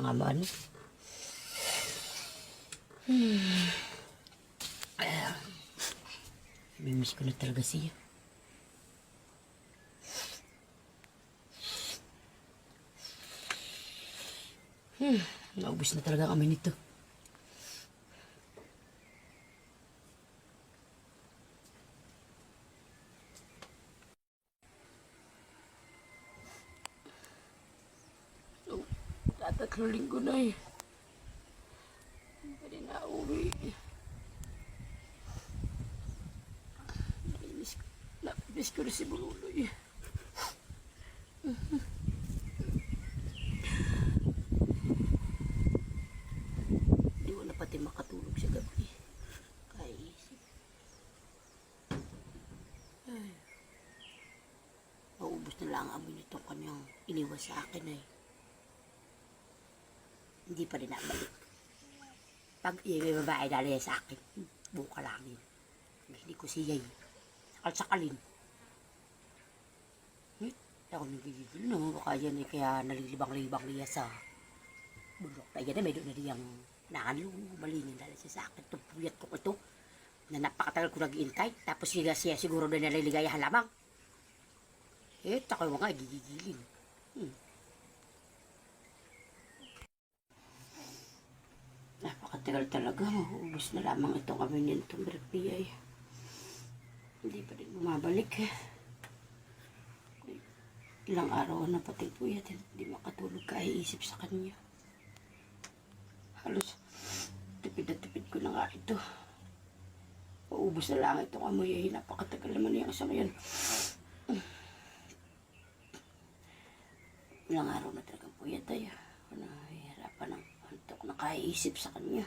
nga man. Mimiss ko na talaga siya. Naubos na talaga kami nito. Tatlong linggo na eh. Hindi na uwi. Nabis ko rin si Bululoy. Hindi ko na pati makatulog sa gabi. Kaisip. Maubos na lang amoy nitong kanyang iniwas sa akin eh. Hindi pa rin nabalik. Pag may babae dali sa akin, buka lang yun. Hindi ko siya yun. Sakal-sakalin. Ako nagigigil no. Baka yan eh kaya nalilibang-libang niya sa bulok. Kaya na may doon na niyang malingin dali siya sa akin. Itong puyat ko ito. Na napakatagal ko nag-iintay. Tapos siya siguro na naliligayahan lamang. Tako yung mga gigigilin. Napakatagal talaga. Maubos na lamang itong kami nitong berpiyay. Hindi pa rin bumabalik eh. Ilang araw na pati po yan. Hindi makatulog ka iisip sa kanya. Halos tipid na tipid ko na nga ito. Maubos na lang itong amoy eh. Napakatagal naman yung sa ngayon. Ilang araw na talagang puyat ay. Nahihirapan ng antok na kaiisip sa kanya.